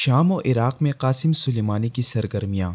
شام و عراق میں قاسم سلیمانی کی سرگرمیاں۔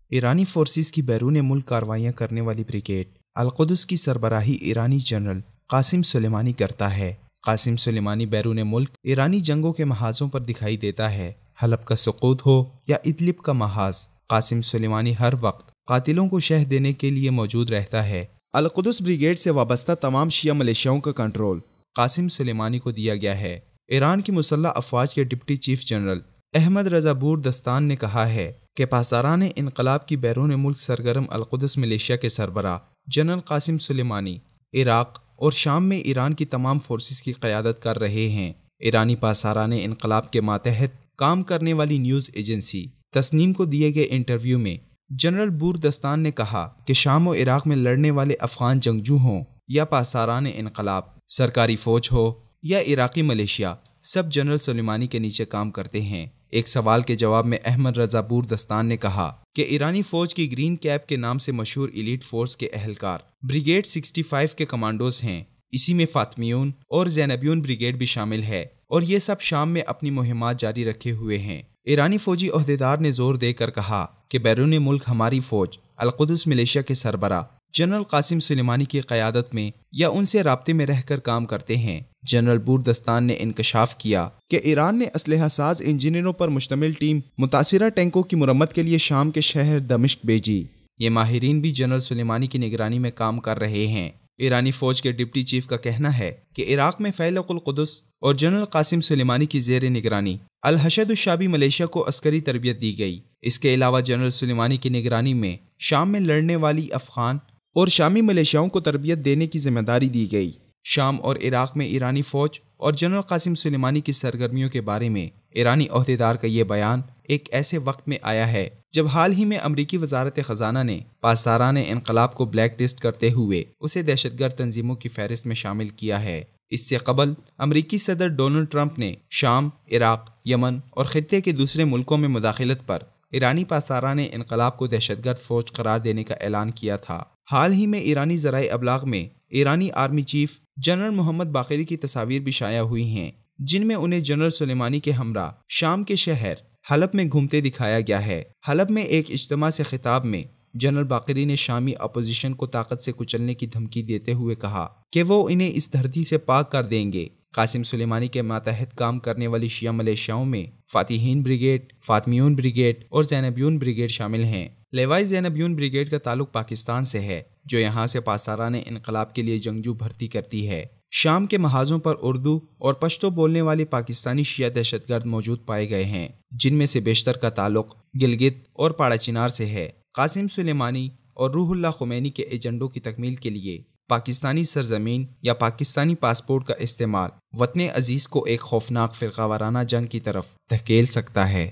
ایرانی فورسز کی بیرون ملک کارروائیاں کرنے والی بریگیڈ القدس کی سربراہی ایرانی جنرل قاسم سلیمانی کرتا ہے۔ قاسم سلیمانی بیرون ملک ایرانی جنگوں کے محاذوں پر دکھائی دیتا ہے۔ حلب کا سقوط ہو یا ادلب کا محاذ، قاسم سلیمانی ہر وقت قاتلوں کو شہ دینے کے لیے موجود رہتا ہے۔ القدس بریگیڈ سے وابستہ تمام شیعہ ملیشیاؤں کا کنٹرول قاسم سلیمانی کو دیا گیا ہے۔ ایران کی مسلح افواج کے deputy chief general Ahmad Raza bore دستان نے کہا ہے کہ پاسداران انقلاب کی بیرون ملک سرگرم القدس ملیشیا کے سربراہ جنرل قاسم سلیمانی عراق اور شام میں ایران کی تمام فورسز کی قیادت کر رہے ہیں۔ ایرانی پاسداران انقلاب کے ماتحت کام کرنے والی نیوز ایجنسی تسنیم کو دیے گئے انٹرویو میں جنرل بور دستان نے کہا کہ شام و عراق میں لڑنے والے افغان جنگجو ہوں یا پاسداران انقلاب، سرکاری فوج ہو یا عراقی ملیشیا، سب جنرل سلیمانی کے نیچے کام کرتے ہیں۔ ایک سوال کے جواب میں احمد رضا بور دستان نے کہا کہ ایرانی فوج کی گرین کیپ کے نام سے مشہور ایلیٹ فورس کے اہلکار بریگیڈ 65 کے کمانڈوز ہیں۔ اسی میں فاطمیون اور زینبیون بریگیڈ بھی شامل ہے اور یہ سب شام میں اپنی مہمات جاری رکھے ہوئے ہیں۔ ایرانی فوجی عہدیدار نے زور دے کر کہا کہ بیرون ملک ہماری فوج القدس ملیشیا کے سربراہ جنرل قاسم سلیمانی کی قیادت میں یا ان سے رابطے میں رہ کر کام کرتے ہیں۔ جنرل بور دستان نے انکشاف کیا کہ ایران نے اسلحہ ساز انجینئروں پر مشتمل ٹیم متاثرہ ٹینکوں کی مرمت کے لیے شام کے شہر دمشق بھیجی۔ یہ ماہرین بھی جنرل سلیمانی کی نگرانی میں کام کر رہے ہیں۔ ایرانی فوج کے ڈپٹی چیف کا کہنا ہے کہ عراق میں فیلق القدس اور جنرل قاسم سلیمانی کی زیر نگرانی الحشد الشعبی ملیشیا کو عسکری تربیت دی گئی۔ اس کے علاوہ جنرل سلیمانی کی نگرانی میں شام میں لڑنے والی افغان اور شامی ملیشیاؤں کو تربیت دینے کی ذمہ داری دی گئی۔ شام اور عراق میں ایرانی فوج اور جنرل قاسم سلیمانی کی سرگرمیوں کے بارے میں ایرانی عہدیدار کا یہ بیان ایک ایسے وقت میں آیا ہے جب حال ہی میں امریکی وزارت خزانہ نے پاسداران انقلاب کو بلیک لسٹ کرتے ہوئے اسے دہشت گرد تنظیموں کی فہرست میں شامل کیا ہے۔ اس سے قبل امریکی صدر ڈونلڈ ٹرمپ نے شام، عراق، یمن اور خطے کے دوسرے ملکوں میں مداخلت پر ایرانی پاسداران انقلاب کو دہشت گرد فوج قرار دینے کا اعلان کیا تھا۔ حال ہی میں ایرانی ذرائع ابلاغ میں ایرانی آرمی چیف جنرل محمد باقری کی تصاویر بھی شائع ہوئی ہیں جن میں انہیں جنرل سلیمانی کے ہمراہ شام کے شہر حلب میں گھومتے دکھایا گیا ہے۔ حلب میں ایک اجتماع سے خطاب میں جنرل باقری نے شامی اپوزیشن کو طاقت سے کچلنے کی دھمکی دیتے ہوئے کہا کہ وہ انہیں اس دھرتی سے پاک کر دیں گے۔ قاسم سلیمانی کے ماتحت کام کرنے والی شیعہ ملیشیاؤں میں فاتحین بریگیڈ، فاطمیون بریگیڈ اور زینبیون بریگیڈ شامل ہیں۔ لیوائی زینبیون بریگیڈ کا تعلق پاکستان سے ہے جو یہاں سے پاسداران انقلاب کے لیے جنگجو بھرتی کرتی ہے۔ شام کے محاذوں پر اردو اور پشتو بولنے والے پاکستانی شیعہ دہشت گرد موجود پائے گئے ہیں جن میں سے بیشتر کا تعلق گلگت اور پاڑا چنار سے ہے۔ قاسم سلیمانی اور روح اللہ خمینی کے ایجنڈوں کی تکمیل کے لیے پاکستانی سرزمین یا پاکستانی پاسپورٹ کا استعمال وطن عزیز کو ایک خوفناک فرقہ وارانہ جنگ کی طرف دھکیل سکتا ہے۔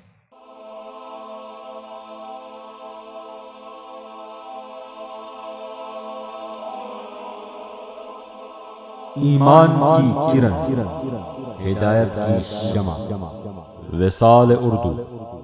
ایمان کی کرن، ہدایت کی شمع، وصال اردو۔